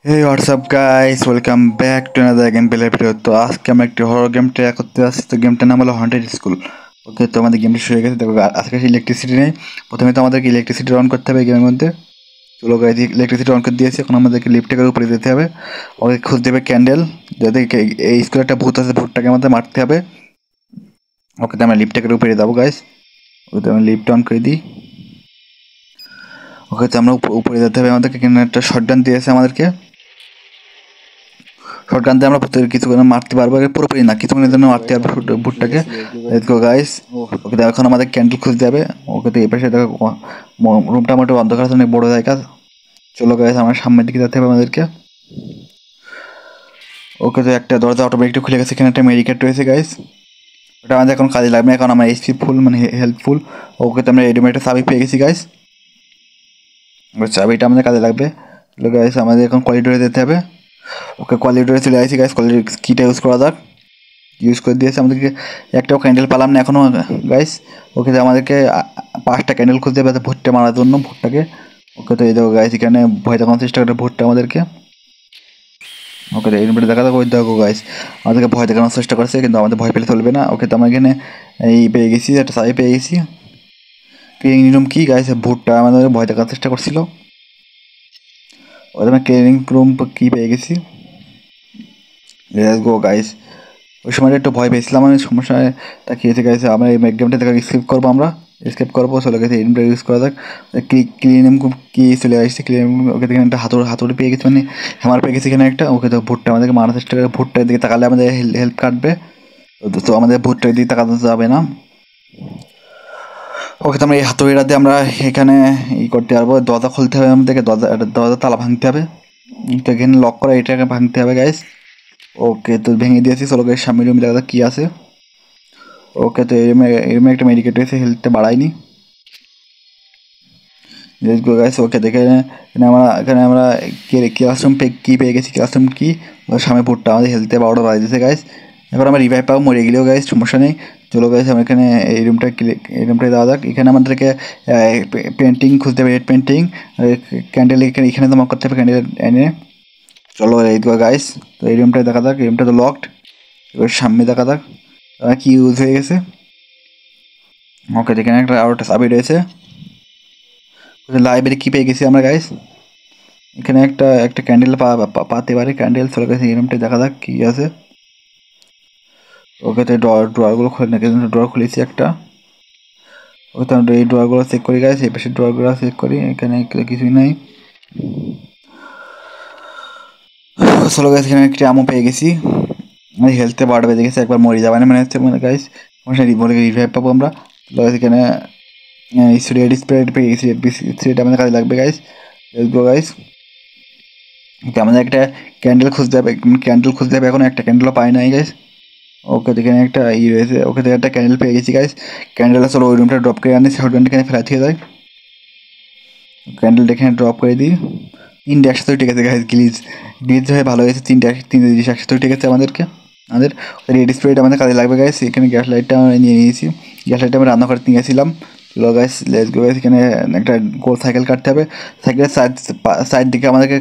Hey WhatsApp guys, welcome back to another game play video. তো আজকে আমরা একটি হরর গেম ট্রাই করতে আসছি। তো গেমটার নাম হলো হন্টেড স্কুল। ওকে, তো আমাদের গেমটি শুরু হয়ে গেছে। দেখো আজকে ইলেকট্রিসিটি নেই। প্রথমে তো আমাদেরকে ইলেকট্রিসিটি অন করতে হবে গেমের মধ্যে। চলো গাইস, ইলেকট্রিসিটি অন করে দিয়েছি। এখন আমাদেরকে লিফটের উপরে যেতে হবে। ওকে, খুঁজতে হবে ক্যান্ডেল। যাতে এই স্কুলে একটা ভূত আছে, ভূতটাকে আমাদের মারতে হবে। ওকে, তো আমরা লিফটের উপরে যাবো গাইস। ওকে, তো আমরা লিফট অন করে দিই। ওকে, তো আমরা উপরে যেতে হবে আমাদেরকে। এখানে একটা শটগান দিয়েছে আমাদেরকে। শটগান দিয়ে আমরা কিছুক্ষণ মারতে পারবো, পুরোপুরি না, কিছুক্ষণের জন্য মারতে পারবো ভুট্টাকে। Let's go guys. ওকে, তো এখন আমাদের ক্যান্ডেল খুঁজতে হবে। ওকে, তো এই পাশে দেখো রুমটা মোটামুটি অন্ধকার আছে, অনেক বড় জায়গা। চলো গাইস, আমার সামনের দিকে যেতে হবে আমাদেরকে। ওকে, তো একটা দরজা অটোমেটিক খুলে গেছে। এখানে একটা মেডিকেট রয়েছে গাইস। ওটা আমাদের এখন কাজে লাগবে না, কারণ আমার এইচপি ফুল, মানে হেল্পফুল। ওকে, তো আমরা রেডিমেড একটা চাবি পেয়ে গেছি গাইস। চাবিটা আমাদের কাজে লাগবে। চলো গাইস, আমাদের এখন করিডোরে যেতে হবে। ওকে, করিডোরে চলে আসি গাইস। করিডোর কিটা ইউজ করা যাক। ইউজ করে দিয়েছে আমাদেরকে। একটাও ক্যান্ডেল পালাম না এখনও গাইস। ওকে, তো আমাদেরকে 5টা ক্যান্ডেল খুঁজতে হবে ভুট্টা মারার জন্য, ভুট্টাকে। ওকে, তো এই দেখো গাইস, এখানে ভয় দেখানোর চেষ্টা করে ভুট্টা আমাদেরকে। ওকে, তো এর দেখা দেখো, ওই দেখো গাইস, আমাদেরকে ভয় দেখানোর চেষ্টা করছে, কিন্তু আমাদের ভয় পেলে চলবে না। ওকে, তো আমরা এখানে এই পেয়ে গেছি, একটা সাই পেয়ে গেছি। ক্লিনিং রুম কি গাইস, ভুট্টা আমাদের ভয় দেখানোর চেষ্টা করছিল। ওদের আমরা ক্লিনিং রুম কি পেয়ে গেছি। Let's go guys. ওই সময়টা একটু ভয় পেয়েছিলাম আমি, সমস্যায় তাকিয়েছে গাইছে। আমরা এই গেমটা থেকে স্কিপ করবো, আমরা স্কিপ করবো। চলে গেছে এমটা ইউজ করা যাক। ক্লিনিং কি চলে আসছে ক্লিনিং। ওকে, এখানে একটা হাতুড়ি পেয়ে গেছি, মানে হ্যামার পেয়ে গেছি এখানে একটা। ওকে, তো ভুট্টা আমাদেরকে মারার চেষ্টা করে। ভুট্টার দিকে তাকালে আমাদের হেল্প কাটবে। তো আমাদের ভুট্টার দিকে তাকাতে যাবে না। ওকে, তো আমরা এই হাতুড়িটা দিয়ে আমরা এখানে করতে পারবো। দরজা খুলতে হবে আমাদেরকে, দরজা তালা ভাঙতে হবে। তো এখানে লক করা, এটাকে ভাঙতে হবে গাইস। ওকে, তো ভেঙে দিয়েছি। চলো গাইস, সামনে রুম দেখা যাক কি আছে। ওকে, তো এরমে একটা মেডিকেট রয়েছে, হেলথটা বাড়ায়নি। Let's go guys. ওকে, দেখে এখানে আমরা ক্লাসরুম কি পেয়ে গেছি, ক্লাসরুম কি। ওর সামনে ভুট্টা আমাদের হেলথে 12টা বাড়াই দিয়েছে গাইস। এবার আমরা রিভাইভ পাবো, মরে গেলেও গাইস সমস্যা নেই। চলো গাইস, আমরা এখানে এই রুমটায় দেওয়া যাক। এখানে আমাদেরকে পেন্টিং খুঁজতে হবে, রেড পেন্টিং। ক্যান্ডেল এখানে জমা করতে হবে, ক্যান্ডেল এনে। চলো এই গাইস, তো এই রুমটায় দেখা যাক। এই রুমটা তো লকড। এবার সামনে দেখা যাক কি ইউজ হয়ে গেছে। ওকে, এখানে আরও একটা চাবি রয়েছে। লাইব্রেরি কি পেয়ে গেছি আমরা গাইস। এখানে একটা একটা ক্যান্ডেল পাতে পারি, ক্যান্ডেল। চলে গেছে এই রুমটা দেখা যাক কি আছে। ওকে, তো ড্রয়ারগুলো খুলে নাকি, ড্রয়ার খুলেছি একটা। ওকে, তো আমরা এই ড্রয়ারগুলো চেক করি গাইস। এই পাশে ড্রয়ারগুলো চেক করি, এখানে কিছুই নাই। চলো গাইস, এখানে একটা আমও পেয়ে গেছি। হেলথে বাড়বে দেখেছি, একবার মরে যাবে না মানে হচ্ছে, মানে গাইস মরে রিভাইভ পাবো আমরা। চলো গাইস, এখানে রেড স্প্রেড পেয়ে গেছি। রেড আমাদের কাজে লাগবে guys. Let's go guys. Okay, আমাদের একটা ক্যান্ডেল খুঁজতে হবে, এখন একটা ক্যান্ডেলও পাই নাই গাইস। ওকে, এখানে একটা রয়েছে। ওকে, তো একটা ক্যান্ডেল পেয়ে গেছি গাইস। ক্যান্ডেলটা চলো ওই রুমটা ড্রপ করে আনি, শর্টগানটা এখানে ফেলা থেকে যায়। ক্যান্ডেলটা এখানে ড্রপ করে দিই। 3টে একসাথে ঠিক আছে গাইস। গ্লিজ হয়ে ভালো হয়েছে। তিনটে জিনিস একসাথে ঠিক আছে আমাদের রেড স্প্রেড আমাদের কাজে লাগবে গাইস। এখানে গ্যাস লাইটটা আমরা নিয়ে নিয়েছি। গ্যাস লাইটটা আমরা রান্না করতে নিয়েছিলাম। চলো গাইস, লেটস গো গাইস। এখানে একটা গোল সাইকেল কাটতে হবে। সাইকেলের সাইড দিকে আমাদেরকে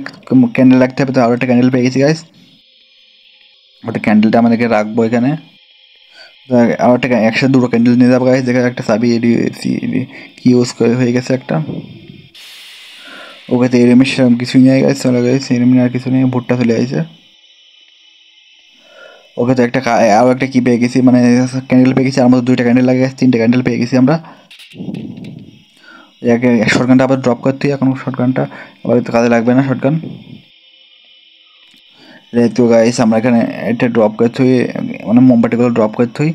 ক্যান্ডেল রাখতে হবে। তো আরও একটা ক্যান্ডেল পেয়ে গেছি গাইস। ওটা ক্যান্ডেলটা আমাদেরকে রাখবো এখানে। আবার একটা একসাথে দুটো ক্যান্ডেল নিয়ে যাবো গাইস। যেখানে একটা চাবি কি ইউজ করে হয়ে গেছে একটা। ওকে, তো এই রুমে সেরকম কিছুই নেই গাইস। চলো গাইস, এই রুমে আর কিছু নেই, ভুট্টা চলে আসছে। ওকে, তো আরও একটা কি পেয়ে গেছি, মানে ক্যান্ডেল পেয়ে গেছি। আমাদের 2টা ক্যান্ডেল লাগে, 3টে ক্যান্ডেল পেয়ে গেছি আমরা। শর্টগানটা আবার ড্রপ করতে হয়। এখন শর্টগানটা আবার তো কাজে লাগবে না, শর্টগান। তো গাইস, আমরা এখানে এটা ড্রপ করতে হই, মানে মোমবাতিগুলো ড্রপ করতে হই।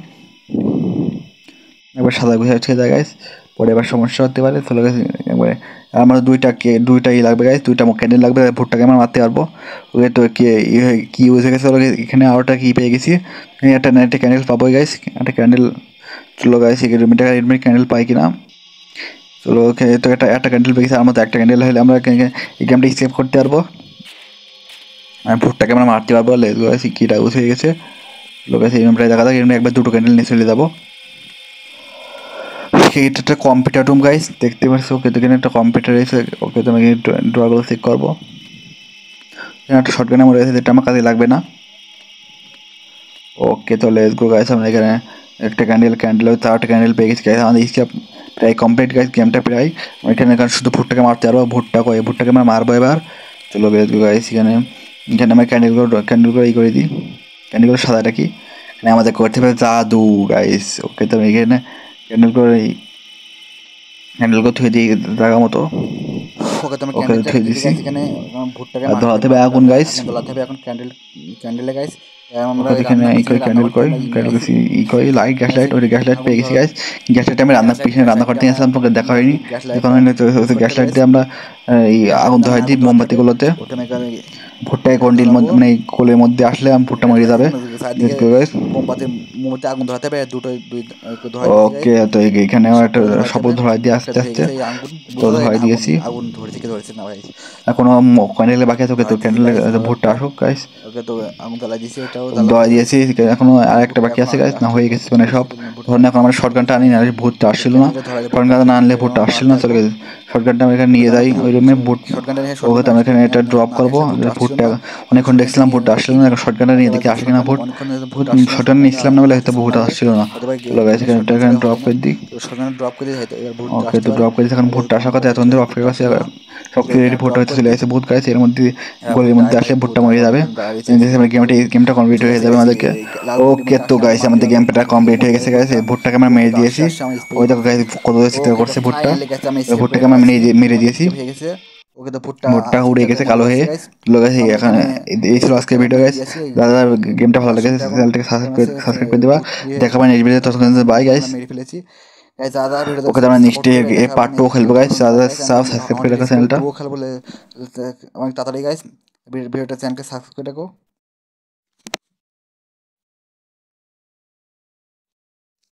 একবার সাদা গুছা ছেড়ে যায় গাইস, পরে এবার সমস্যা হতে পারে। চলে গেছে একবারে। আমার দুইটাই লাগবে গাইস, 2টা ক্যান্ডেল লাগবে, ভুট্টাকে আমরা মারতে পারবো। ওকে, তো কি ইউজ হয়ে গেছে। এখানে আরোটা কি পেয়ে গেছি। একটা ক্যান্ডেল পাবো গাইস, একটা ক্যান্ডেল। চলো গাইস, রেডমি ক্যান্ডেল পাই কিনা। চলো, ওকে, তো একটা ক্যান্ডেল পেয়ে গেছি। আমার মতো একটা ক্যান্ডেল হলে আমরা এই গেমটা সেভ করতে পারবো। ভুট্টাকে আমরা মারতে পারবো। লেটস গো গাইস, কিটা ইউজ হয়ে গেছে। চলো গাইস, এই রুমটাই দেখা যাক। একবার 2টো ক্যান্ডেল নিয়ে চলে যাবো। এটা একটা কম্পিউটার রুম গাইস, দেখতে পাচ্ছ। ওকে, তো এখানে একটা কম্পিউটার এসে। ওকে, তো আমি ড্রগুলো চেক করবো। একটা শর্টগান আমার রয়েছে, যেটা আমার কাজে লাগবে না। ওকে, তো লেটস গো গাইস। আমরা এখানে একটা ক্যান্ডেল 4টা ক্যান্ডেল পেয়ে গেছি গাইস। আমাদের স্কেপ প্রায় কমপ্লিট গাইস, গেমটা প্রায়। এখানে শুধু ভুট্টাকে মারতে পারবো, ভুট্টাকে আমরা মারবো এবার। চলো লেটস গো গাইস। এখানে আমরা ক্যান্ডেলগুলো করে দিই। ক্যান্ডেলগুলো সাদাটা কি এখানে আমাদের করতে হবে জাদু গাইস। ওকে, তো আমি এখানে ক্যান্ডেলগুলো থুয়ে দিই জায়গা মতো। ওকে, তো আমি ওকে, ক্যান্ডেলটা থুয়ে দিতে দিছি। গাইস। এখানে ভুট্টাকে আর ধরাতে হবে আগুন গাইস। ধরাতে হবে এখন ক্যান্ডেলে গাইস। আমরা ওকে, এখানে রান্না ই করে রান্না ক্যান্ডেল করতে কই আমরা ক্যান্ডেল ই কই লাইট, গ্যাস লাইট, ওই গ্যাস লাইট পেয়ে গেছি গাইস। গ্যাস লাইট আমি পিছনে রান্না করতে গেছিলাম, তোকে দেখা হয়নি। যখন গ্যাস লাইট দিয়ে আমরা এই আগুন ধরাই দিই মোমবাতিগুলোতে। ভুট্টায় কন্ডিল মধ্যে মানে কোলের মধ্যে আসলে ভুট্টা মরে যাবে। মোমবাতি আগুন ধরাতে হবে, দুই ধরাই ওকে, তো এখানে একটা সবুজ ধরাই দিয়ে আস্তে আস্তে তো ধরাই দিয়েছি। আগুন ধরেছে না ভাই, এখনো ক্যান্ডেলে বাকি আছে। ওকে, তো ক্যান্ডেলে ভুট্টা আসুক গাইস। ওকে, তো আগুন জ্বালা দিয়েছি, এটাও ধরাই দিয়েছি। এখনো আর একটা বাকি আছে গাইস, না হয়ে গেছে মানে সব। ধরেন এখন আমরা শর্টগানটা আনি না, ভুটটা আসছিল না। শর্টগানটা না আনলে ভুটটা আসছিল না, চলে গেছে। শর্টগানটা আমরা এখানে নিয়ে যাই ওই রুমে। ওকে, তো আমরা এখানে এটা ড্রপ করবো। ভুটটা অনেকক্ষণ দেখছিলাম ভুটটা আসছিল না, এখন শর্টগানটা নিয়ে দেখি আসে কিনা ভুট। শর্টগান নিয়েছিলাম না বলে হয়তো ভুট আসছিল না। চলো গাইস, এখানে ড্রপ করে দিই। ড্রপ করে দিই। ওকে, তো ড্রপ করে এখন ভুট্টা আসার কথা, এতক্ষণ ধরে অপেক্ষা করছে। শক্তি রেডি ভুট্টা হয়তো চলে গেছে ভূত গাইছে। এর মধ্যে গোলের মধ্যে আসলে ভুট্টা মরে যাবে। গেমটা কমপ্লিট হয়ে যাবে আমাদেরকে। ওকে, তো গাইস আমাদের গেমটা কমপ্লিট হয়ে গেছে গাইস। ভুট্টাকে আমরা মেরে দিয়েছি। ওই দেখো গাইস কত চিৎকার করছে ভুট্টা। ভুট্টাকে আমরা মেরে দিয়েছি। ওকে, তো ভুট্টা উড়ে গেছে কালো হয়ে। এখন এই ছিল আজকে ভিডিও গাইস। দাদা গেমটা ভালো লেগেছে চ্যানেলটাকে সাবস্ক্রাইব করে দেবা। দেখা পাই নেক্সট ভিডিও, ততক্ষণ বাই গাইস। মেরে ফেলেছি গাইস। দাদা ভিডিওটা ওকে, তো আমরা নেক্সট পার্ট 2 খেলবো গাইস। দাদা সাবস্ক্রাইব করে রাখো চ্যানেলটা। খেলবো বলে অনেক তাড়াতাড়ি গাইস। ভিডিওটা চ্যানেলকে সাবস্ক্রাইব করে রাখো।